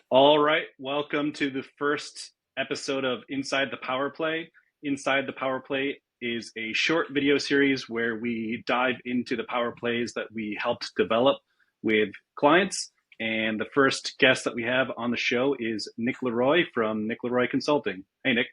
All right, welcome to the first episode of Inside the Power Play. Inside the Power Play is a short video series where we dive into the power plays that we helped develop with clients. And the first guest that we have on the show is Nick LeRoy from Nick LeRoy Consulting. Hey, Nick.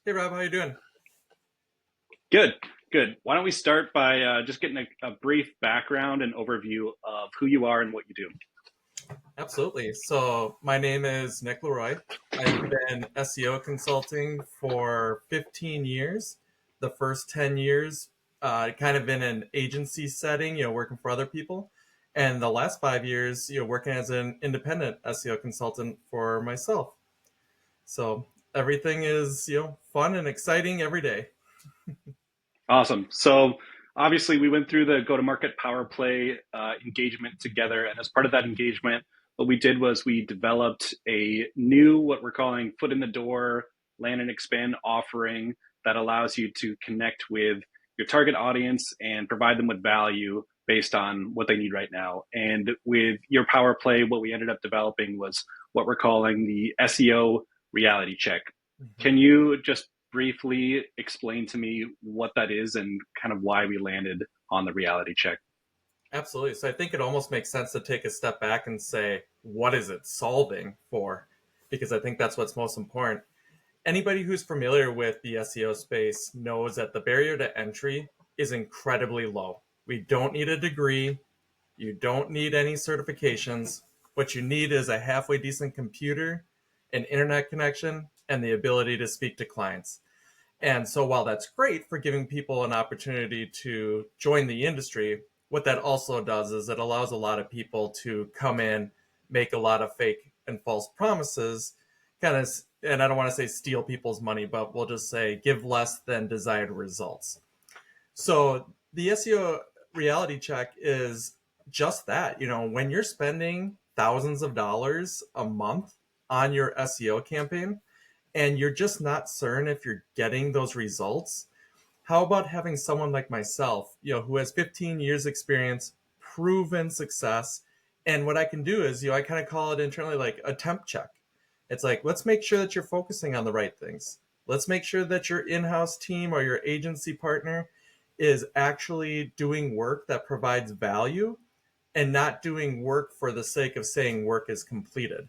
Hey Rob, how you doing? Good, good. Why don't we start by just getting a brief background and overview of who you are and what you do? Absolutely. So my name is Nick LeRoy. I've been SEO consulting for 15 years. The first 10 years, kind of in an agency setting, working for other people. And the last 5 years, working as an independent SEO consultant for myself. So everything is, fun and exciting every day. Awesome. So obviously we went through the go-to-market power play engagement together. And as part of that engagement, what we did was we developed a new, what we're calling foot in the door, land and expand offering that allows you to connect with your target audience and provide them with value based on what they need right now. And with your power play, what we ended up developing was what we're calling the SEO Reality Check. Mhm. Can you just briefly explain to me what that is and kind of why we landed on the reality check? Absolutely. So I think it almost makes sense to take a step back and say, what is it solving for? Because I think that's what's most important. Anybody who's familiar with the SEO space knows that the barrier to entry is incredibly low. We don't need a degree. You don't need any certifications. What you need is a halfway decent computer, an internet connection, and the ability to speak to clients. And so while that's great for giving people an opportunity to join the industry, what that also does is it allows a lot of people to come in, make a lot of fake and false promises, kind of, and I don't want to say steal people's money, but we'll just say give less than desired results. So the SEO reality check is just that. When you're spending thousands of dollars a month on your SEO campaign, and you're just not certain if you're getting those results, how about having someone like myself, who has 15 years experience, proven success, and what I can do is, I kind of call it internally like a temp check. It's like, let's make sure that you're focusing on the right things. Let's make sure that your in-house team or your agency partner is actually doing work that provides value and not doing work for the sake of saying work is completed.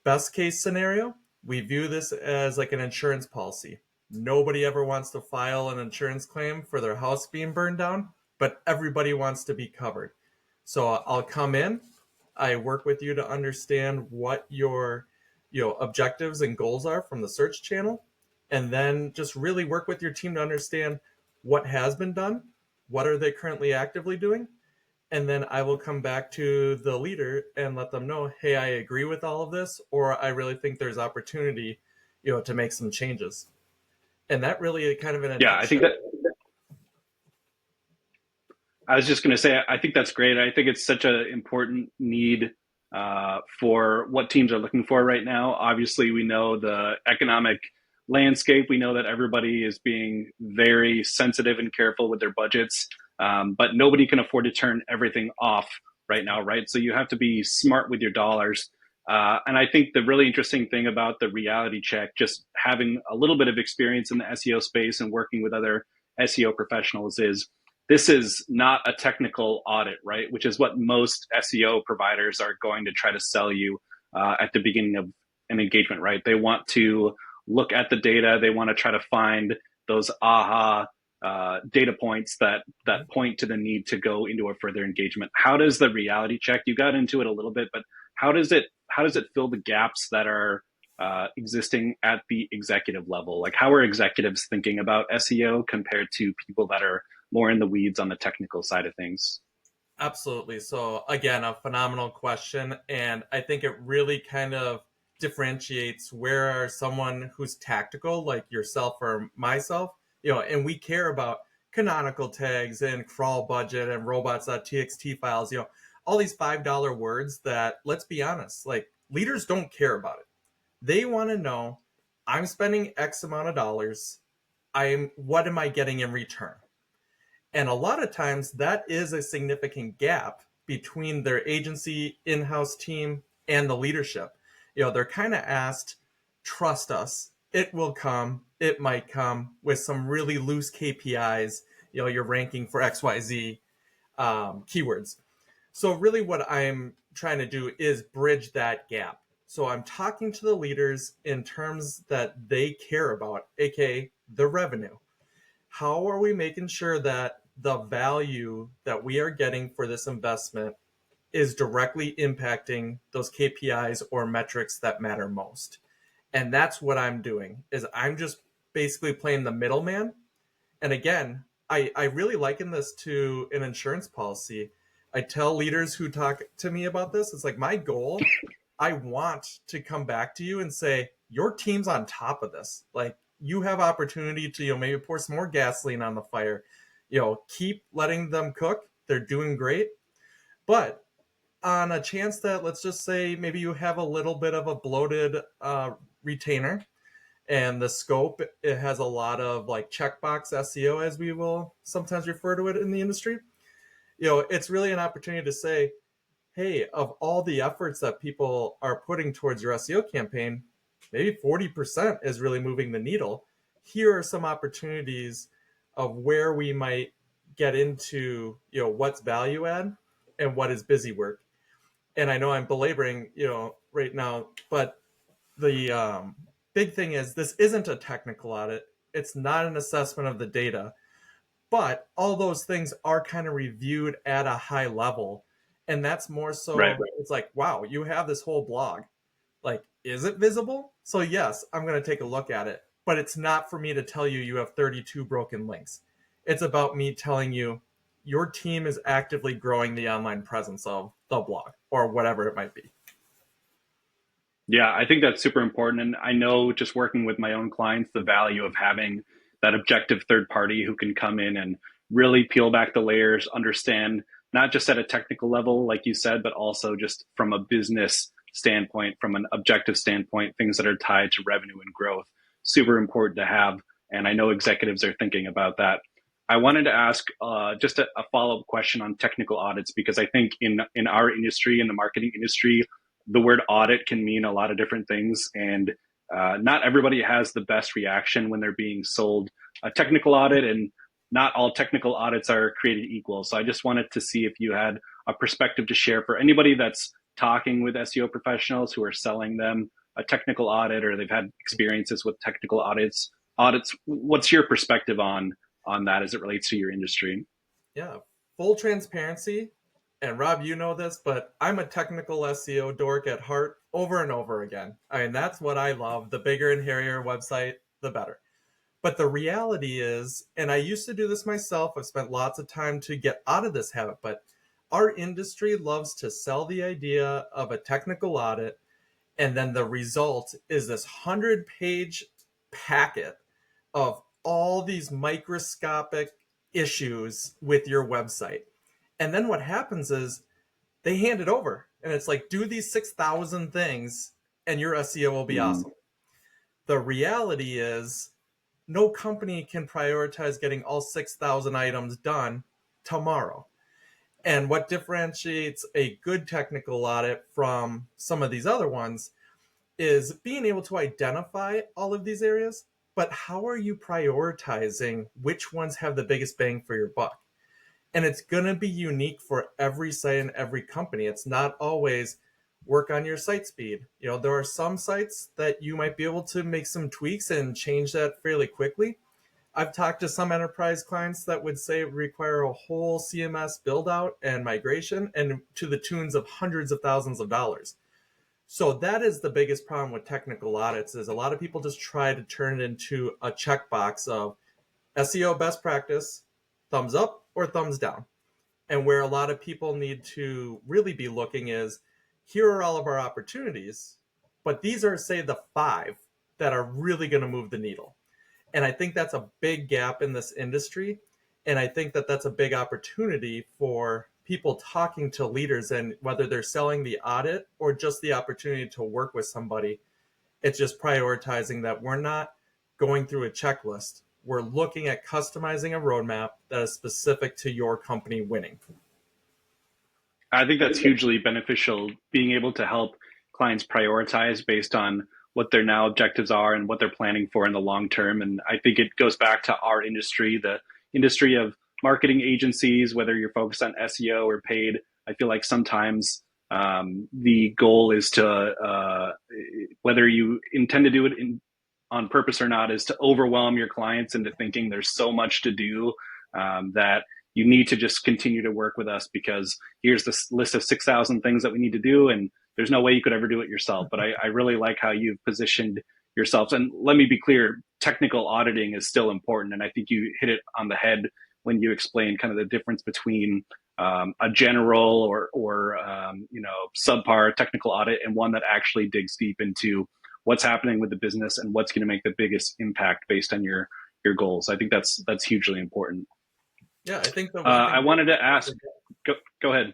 Best case scenario, we view this as like an insurance policy. Nobody ever wants to file an insurance claim for their house being burned down, but everybody wants to be covered. So I'll come in, I work with you to understand what your objectives and goals are from the search channel, and then just really work with your team to understand what has been done, what are they currently actively doing, and then I will come back to the leader and let them know, hey, I agree with all of this, or I really think there's opportunity, to make some changes. And that really kind of in a Yeah, I think nutshell. that I was just going to say, I think that's great. I think it's such an important need for what teams are looking for right now. Obviously, we know the economic landscape. We know that everybody is being very sensitive and careful with their budgets, but nobody can afford to turn everything off right now, right? So you have to be smart with your dollars. And I think the really interesting thing about the reality check, just having a little bit of experience in the SEO space and working with other SEO professionals, is this is not a technical audit, right? Which is what most SEO providers are going to try to sell you at the beginning of an engagement, right? They want to look at the data. They want to try to find those aha data points that point to the need to go into a further engagement. How does the reality check? You got into it a little bit, but how does it fill the gaps that are existing at the executive level? Like, how are executives thinking about SEO compared to people that are more in the weeds on the technical side of things? Absolutely. So again, a phenomenal question. And I think it really kind of differentiates where someone who's tactical, like yourself or myself, and we care about canonical tags and crawl budget and robots.txt files, all these $5 words that, let's be honest, like leaders don't care about it. They want to know, I'm spending X amount of dollars. What am I getting in return? And a lot of times that is a significant gap between their agency in-house team and the leadership. They're kind of asked, trust us, it will come, it might come with some really loose KPIs. You're ranking for XYZ keywords. So really what I'm trying to do is bridge that gap. So I'm talking to the leaders in terms that they care about, aka the revenue. How are we making sure that the value that we are getting for this investment is directly impacting those KPIs or metrics that matter most? And that's what I'm doing, is I'm just basically playing the middleman. And again, I really liken this to an insurance policy. I tell leaders who talk to me about this, it's like my goal, I want to come back to you and say, your team's on top of this. Like, you have opportunity to, maybe pour some more gasoline on the fire, keep letting them cook. They're doing great. But on a chance that, let's just say, maybe you have a little bit of a bloated retainer, and the scope, it has a lot of like checkbox SEO, as we will sometimes refer to it in the industry. It's really an opportunity to say, hey, of all the efforts that people are putting towards your SEO campaign, maybe 40% is really moving the needle. Here are some opportunities of where we might get into, what's value add and what is busy work. And I know I'm belaboring, right now, but the big thing is, this isn't a technical audit. It's not an assessment of the data, but all those things are kind of reviewed at a high level. And that's more so, Right. it's like, wow, you have this whole blog. Like, is it visible? So yes, I'm going to take a look at it, but it's not for me to tell you have 32 broken links. It's about me telling you your team is actively growing the online presence of the blog or whatever it might be. Yeah, I think that's super important. And I know, just working with my own clients, the value of having that objective third party who can come in and really peel back the layers, understand not just at a technical level, like you said, but also just from a business standpoint, from an objective standpoint, things that are tied to revenue and growth. Super important to have. And I know executives are thinking about that. I wanted to ask just a follow up question on technical audits, because I think in our industry, in the marketing industry, the word audit can mean a lot of different things, and not everybody has the best reaction when they're being sold a technical audit, and not all technical audits are created equal. So I just wanted to see if you had a perspective to share for anybody that's talking with SEO professionals who are selling them a technical audit, or they've had experiences with technical audits. What's your perspective on that as it relates to your industry? Yeah, full transparency. And Rob, you know this, but I'm a technical SEO dork at heart over and over again. I mean, that's what I love. The bigger and hairier website, the better. But the reality is, and I used to do this myself, I've spent lots of time to get out of this habit, but our industry loves to sell the idea of a technical audit, and then the result is this 100-page packet of all these microscopic issues with your website. And then what happens is they hand it over, and it's like, do these 6,000 things and your SEO will be awesome. The reality is, no company can prioritize getting all 6,000 items done tomorrow. And what differentiates a good technical audit from some of these other ones is being able to identify all of these areas, but how are you prioritizing which ones have the biggest bang for your buck? And it's going to be unique for every site and every company. It's not always work on your site speed. There are some sites that you might be able to make some tweaks and change that fairly quickly. I've talked to some enterprise clients that would say it require a whole CMS build out and migration, and to the tunes of hundreds of thousands of dollars. So that is the biggest problem with technical audits, is a lot of people just try to turn it into a checkbox of SEO best practice, thumbs up or thumbs down. And where a lot of people need to really be looking is, here are all of our opportunities, but these are, say, the 5 that are really going to move the needle. And I think that's a big gap in this industry. And I think that that's a big opportunity for people talking to leaders, and whether they're selling the audit or just the opportunity to work with somebody, it's just prioritizing that we're not going through a checklist. We're looking at customizing a roadmap that is specific to your company winning. I think that's hugely beneficial, being able to help clients prioritize based on what their now objectives are and what they're planning for in the long term. And I think it goes back to our industry, the industry of marketing agencies, whether you're focused on SEO or paid. I feel like sometimes the goal is to, whether you intend to do it on purpose or not, is to overwhelm your clients into thinking there's so much to do, that you need to just continue to work with us because here's this list of 6,000 things that we need to do. And there's no way you could ever do it yourself. But I really like how you've positioned yourselves. And let me be clear, technical auditing is still important. And I think you hit it on the head when you explained kind of the difference between a general or subpar technical audit and one that actually digs deep into what's happening with the business and what's going to make the biggest impact based on your goals. I think that's hugely important. Yeah, I think the one thing I wanted to ask. Go ahead.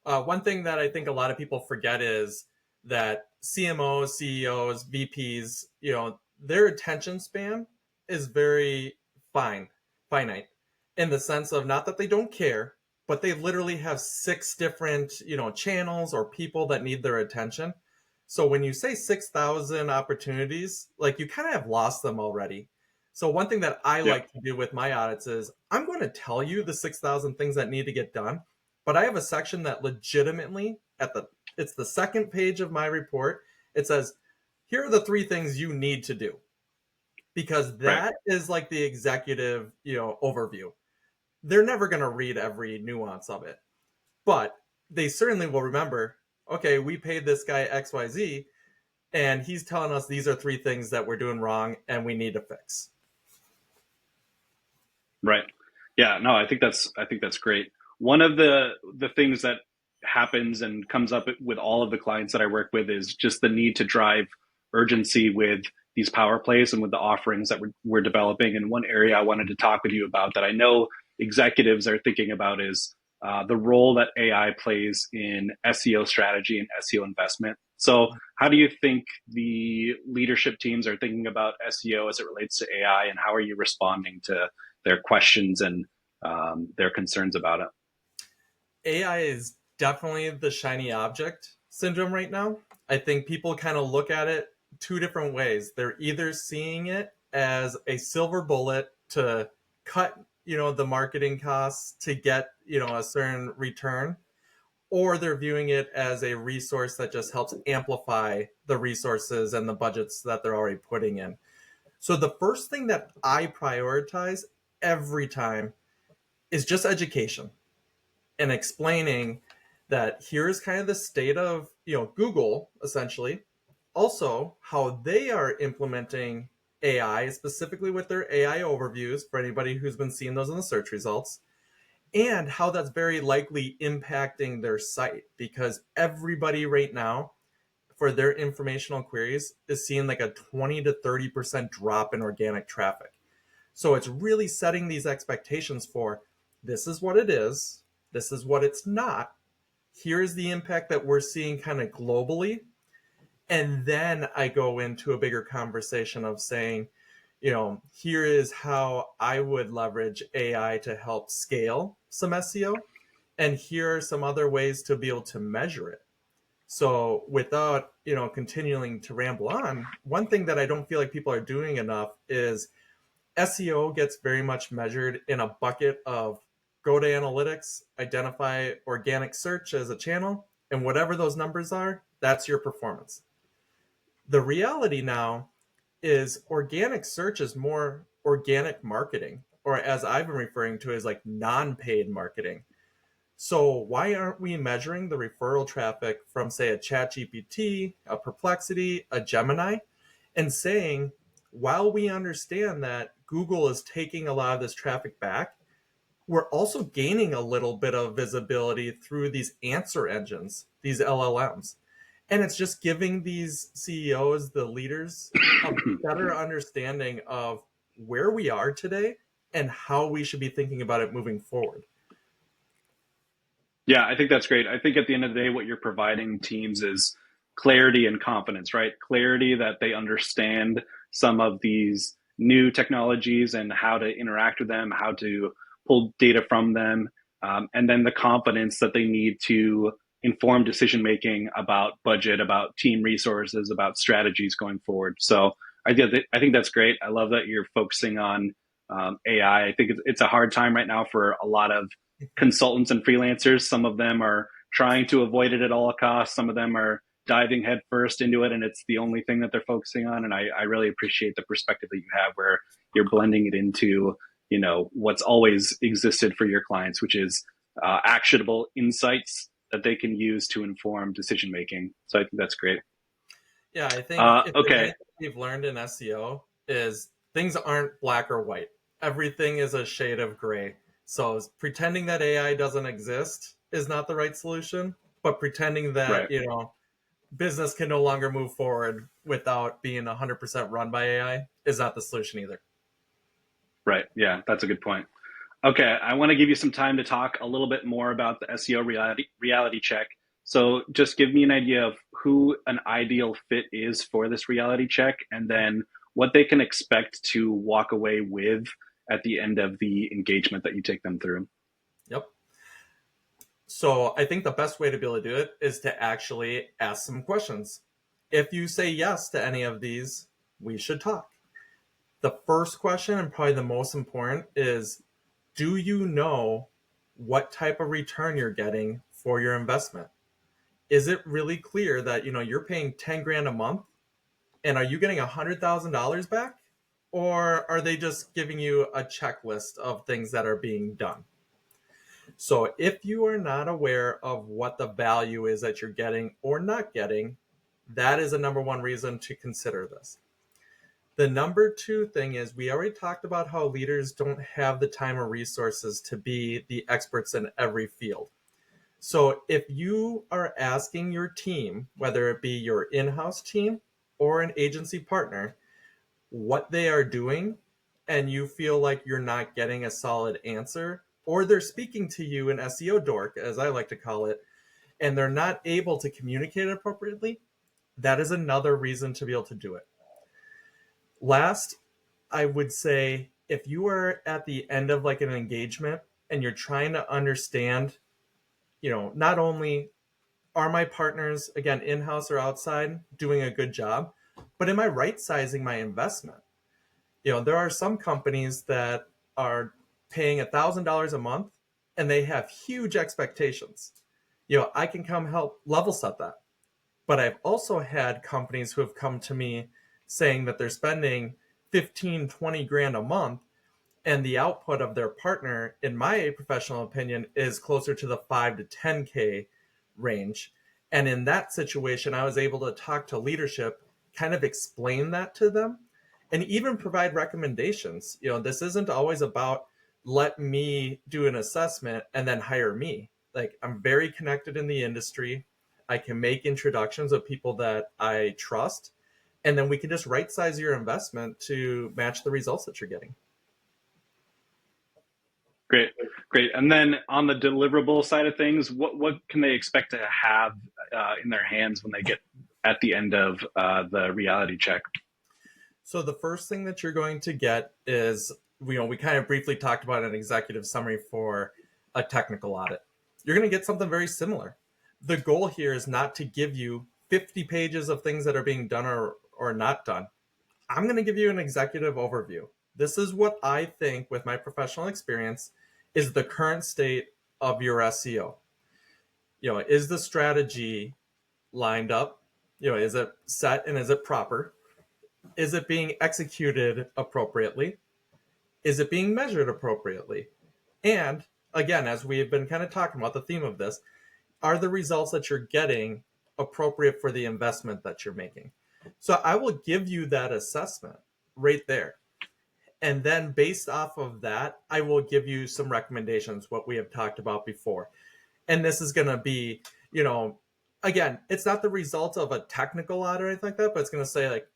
One thing that I think a lot of people forget is that CMOs, CEOs, VPs, their attention span is very finite, in the sense of not that they don't care, but they literally have 6 different, channels or people that need their attention. So when you say 6,000 opportunities, like, you kind of have lost them already. So one thing that I like to do with my audits is I'm going to tell you the 6,000 things that need to get done, but I have a section that legitimately it's the second page of my report. It says, here are the 3 things you need to do, because that is like the executive, overview. They're never going to read every nuance of it, but they certainly will remember, okay, we paid this guy XYZ and he's telling us these are 3 things that we're doing wrong and we need to fix. Right. Yeah, no, I think that's great. One of the things that happens and comes up with all of the clients that I work with is just the need to drive urgency with these power plays and with the offerings that we're developing. And one area I wanted to talk with you about that I know executives are thinking about is the role that AI plays in SEO strategy and SEO investment. So how do you think the leadership teams are thinking about SEO as it relates to AI, and how are you responding to their questions and their concerns about it? AI is definitely the shiny object syndrome right now. I think people kind of look at it 2 different ways. They're either seeing it as a silver bullet to cut, the marketing costs to get, a certain return, or they're viewing it as a resource that just helps amplify the resources and the budgets that they're already putting in. So the first thing that I prioritize every time is just education and explaining that here's kind of the state of, Google, essentially. Also, how they are implementing AI, specifically with their AI overviews for anybody who's been seeing those in the search results, and how that's very likely impacting their site, because everybody right now, for their informational queries, is seeing like a 20 to 30% drop in organic traffic. So it's really setting these expectations for, this is what it is, this is what it's not, here's the impact that we're seeing kind of globally. And then I go into a bigger conversation of saying, here is how I would leverage AI to help scale some SEO. And here are some other ways to be able to measure it. So without, continuing to ramble on, one thing that I don't feel like people are doing enough is SEO gets very much measured in a bucket of go to analytics, identify organic search as a channel, and whatever those numbers are, that's your performance. The reality now is organic search is more organic marketing, or as I've been referring to as like non-paid marketing. So why aren't we measuring the referral traffic from, say, a ChatGPT, a Perplexity, a Gemini, and saying, while we understand that Google is taking a lot of this traffic back, we're also gaining a little bit of visibility through these answer engines, these LLMs. And it's just giving these CEOs, the leaders, a better understanding of where we are today and how we should be thinking about it moving forward. Yeah, I think that's great. I think at the end of the day, what you're providing teams is clarity and confidence, right? Clarity that they understand some of these new technologies and how to interact with them, how to pull data from them, and then the confidence that they need to informed decision making about budget, about team resources, about strategies going forward. So I think that's great. I love that you're focusing on AI. I think it's a hard time right now for a lot of consultants and freelancers. Some of them are trying to avoid it at all costs. Some of them are diving headfirst into it, and it's the only thing that they're focusing on. And I really appreciate the perspective that you have, where you're blending it into what's always existed for your clients, which is actionable insights that they can use to inform decision making. So I think that's great. Yeah, I think if there's Okay. anything we've learned in SEO is things aren't black or white. Everything is a shade of gray. So pretending that AI doesn't exist is not the right solution, but pretending that, Right. business can no longer move forward without being 100% run by AI is not the solution either. Right. Yeah, that's a good point. Okay, I want to give you some time to talk a little bit more about the SEO reality check. So just give me an idea of who an ideal fit is for this reality check, and then what they can expect to walk away with at the end of the engagement that you take them through. Yep. So I think the best way to be able to do it is to actually ask some questions. If you say yes to any of these, we should talk. The first question, and probably the most important, is do you know what type of return you're getting for your investment? Is it really clear that you're paying 10 grand a month, and are you getting $100,000 back, or are they just giving you a checklist of things that are being done? So if you are not aware of what the value is that you're getting or not getting, that is a number one reason to consider this. The number two thing is, we already talked about how leaders don't have the time or resources to be the experts in every field. So if you are asking your team, whether it be your in-house team or an agency partner, what they are doing, and you feel like you're not getting a solid answer, or they're speaking to you in SEO dork, as I like to call it, and they're not able to communicate appropriately, that is another reason to be able to do it. Last, I would say if you are at the end of like an engagement and you're trying to understand, not only are my partners, again, in-house or outside, doing a good job, but am I right sizing my investment? There are some companies that are paying $1,000 a month and they have huge expectations. I can come help level set that. But I've also had companies who have come to me saying that they're spending 15, 20 grand a month, and the output of their partner, in my professional opinion, is closer to the 5 to 10K range. And in that situation, I was able to talk to leadership, kind of explain that to them, and even provide recommendations. This isn't always about let me do an assessment and then hire me. Like, I'm very connected in the industry. I can make introductions of people that I trust, and then we can just right size your investment to match the results that you're getting. Great, great. And then on the deliverable side of things, what can they expect to have in their hands when they get at the end of the reality check? So the first thing that you're going to get is, we kind of briefly talked about an executive summary for a technical audit. You're going to get something very similar. The goal here is not to give you 50 pages of things that are being done or not done. I'm going to give you an executive overview. This is what I think, with my professional experience, is the current state of your SEO. Is the strategy lined up? Is it set and is it proper? Is it being executed appropriately? Is it being measured appropriately? And again, as we have been kind of talking about, the theme of this, are the results that you're getting appropriate for the investment that you're making? So I will give you that assessment right there. And then based off of that, I will give you some recommendations, what we have talked about before. And this is going to be, again, it's not the result of a technical audit or anything like that, but it's going to say, like,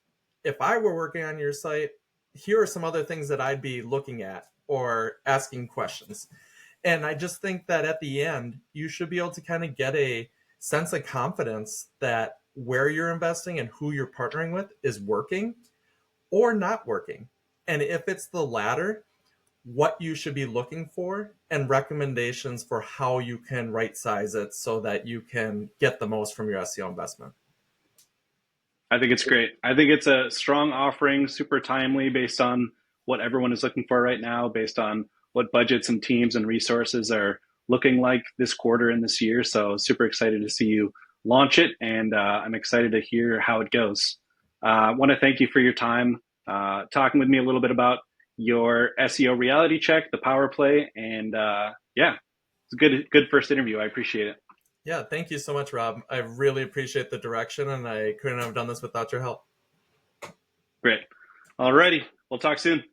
if I were working on your site, here are some other things that I'd be looking at or asking questions. And I just think that at the end, you should be able to kind of get a sense of confidence that where you're investing and who you're partnering with is working or not working. And if it's the latter, what you should be looking for, and recommendations for how you can right size it so that you can get the most from your SEO investment. I think it's great. I think it's a strong offering, super timely based on what everyone is looking for right now, based on what budgets and teams and resources are looking like this quarter and this year. So super excited to see you launch it, and I'm excited to hear how it goes. I want to thank you for your time, talking with me a little bit about your SEO reality check, the power play, and yeah, it's a good first interview. I appreciate it. Yeah, thank you so much, Rob. I really appreciate the direction, and I couldn't have done this without your help. Great. Alrighty, we'll talk soon.